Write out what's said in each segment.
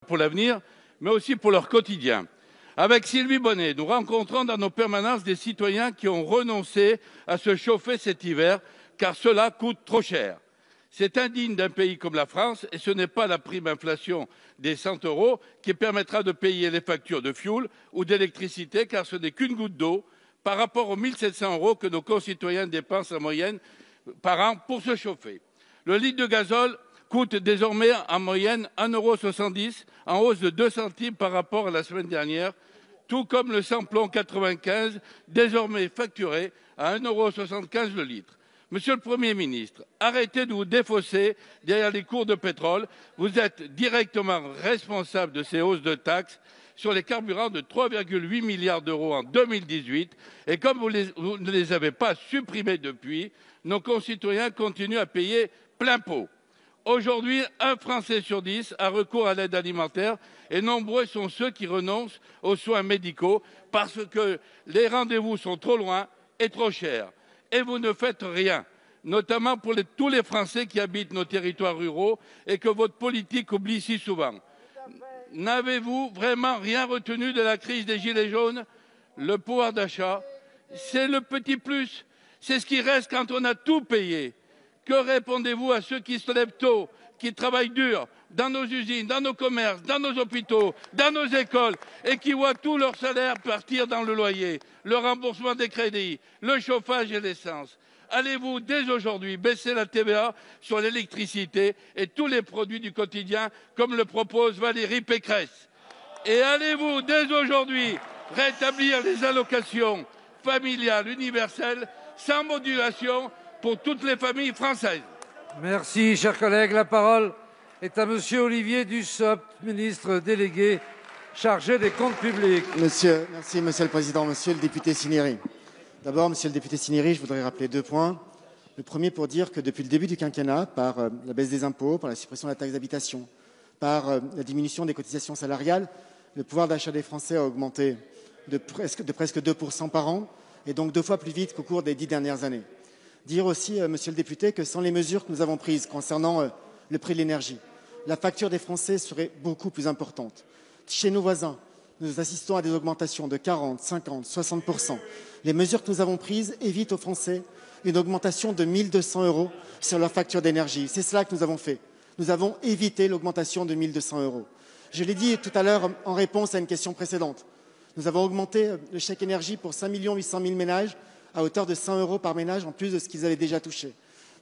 pour l'avenir, mais aussi pour leur quotidien. Avec Sylvie Bonnet, nous rencontrons dans nos permanences des citoyens qui ont renoncé à se chauffer cet hiver, car cela coûte trop cher. C'est indigne d'un pays comme la France et ce n'est pas la prime inflation des 100 € qui permettra de payer les factures de fioul ou d'électricité, car ce n'est qu'une goutte d'eau par rapport aux 1 700 € que nos concitoyens dépensent en moyenne par an pour se chauffer. Le litre de gazole coûte désormais en moyenne 1,70 €, en hausse de 2 centimes par rapport à la semaine dernière, tout comme le samplon 95, désormais facturé à 1,75 € le litre. Monsieur le Premier ministre, arrêtez de vous défausser derrière les cours de pétrole. Vous êtes directement responsable de ces hausses de taxes sur les carburants de 3,8 milliards d'euros en 2018. Et comme vous ne les avez pas supprimés depuis, nos concitoyens continuent à payer plein pot. Aujourd'hui, un Français sur 10 a recours à l'aide alimentaire et nombreux sont ceux qui renoncent aux soins médicaux parce que les rendez-vous sont trop loin et trop chers. Et vous ne faites rien, notamment pour tous les Français qui habitent nos territoires ruraux et que votre politique oublie si souvent. N'avez-vous vraiment rien retenu de la crise des Gilets jaunes? Le pouvoir d'achat, c'est le petit plus, c'est ce qui reste quand on a tout payé. Que répondez-vous à ceux qui se lèvent tôt, qui travaillent dur dans nos usines, dans nos commerces, dans nos hôpitaux, dans nos écoles et qui voient tout leur salaire partir dans le loyer, le remboursement des crédits, le chauffage et l'essence? Allez-vous dès aujourd'hui baisser la TVA sur l'électricité et tous les produits du quotidien comme le propose Valérie Pécresse? Et allez-vous dès aujourd'hui rétablir les allocations familiales universelles sans modulation pour toutes les familles françaises? Merci, cher collègue. La parole est à Monsieur Olivier Dussopt, ministre délégué chargé des comptes publics. Merci, Monsieur le Président. Monsieur le député Cinieri. D'abord, Monsieur le député Cinieri, je voudrais rappeler 2 points. Le premier pour dire que depuis le début du quinquennat, par la baisse des impôts, par la suppression de la taxe d'habitation, par la diminution des cotisations salariales, le pouvoir d'achat des Français a augmenté de presque 2 % par an, et donc 2 fois plus vite qu'au cours des 10 dernières années. Dire aussi, Monsieur le député, que sans les mesures que nous avons prises concernant le prix de l'énergie, la facture des Français serait beaucoup plus importante. Chez nos voisins, nous assistons à des augmentations de 40, 50, 60 %. Les mesures que nous avons prises évitent aux Français une augmentation de 1 200 € sur leur facture d'énergie. C'est cela que nous avons fait. Nous avons évité l'augmentation de 1 200 €. Je l'ai dit tout à l'heure en réponse à une question précédente. Nous avons augmenté le chèque énergie pour 5 800 000 ménages à hauteur de 100 € par ménage, en plus de ce qu'ils avaient déjà touché.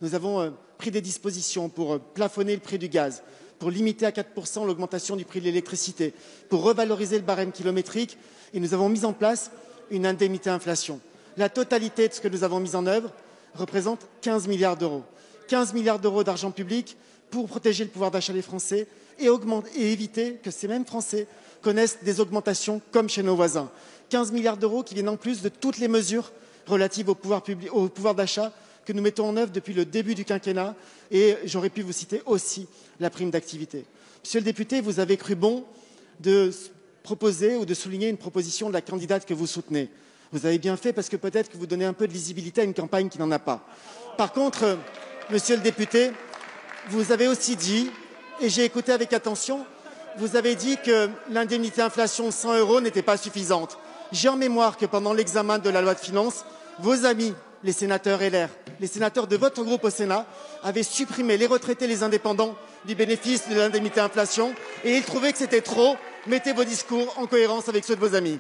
Nous avons pris des dispositions pour plafonner le prix du gaz, pour limiter à 4 % l'augmentation du prix de l'électricité, pour revaloriser le barème kilométrique, et nous avons mis en place une indemnité inflation. La totalité de ce que nous avons mis en œuvre représente 15 milliards d'euros. 15 milliards d'euros d'argent public pour protéger le pouvoir d'achat des Français et éviter que ces mêmes Français connaissent des augmentations comme chez nos voisins. 15 milliards d'euros qui viennent en plus de toutes les mesures relatives au pouvoir d'achat que nous mettons en œuvre depuis le début du quinquennat, et j'aurais pu vous citer aussi la prime d'activité. Monsieur le député, vous avez cru bon de proposer ou de souligner une proposition de la candidate que vous soutenez. Vous avez bien fait parce que peut-être que vous donnez un peu de visibilité à une campagne qui n'en a pas. Par contre, monsieur le député, vous avez aussi dit, et j'ai écouté avec attention, vous avez dit que l'indemnité inflation 100 € n'était pas suffisante. J'ai en mémoire que pendant l'examen de la loi de finances, vos amis, les sénateurs LR, les sénateurs de votre groupe au Sénat, avaient supprimé les retraités, les indépendants du bénéfice de l'indemnité inflation, et ils trouvaient que c'était trop. Mettez vos discours en cohérence avec ceux de vos amis.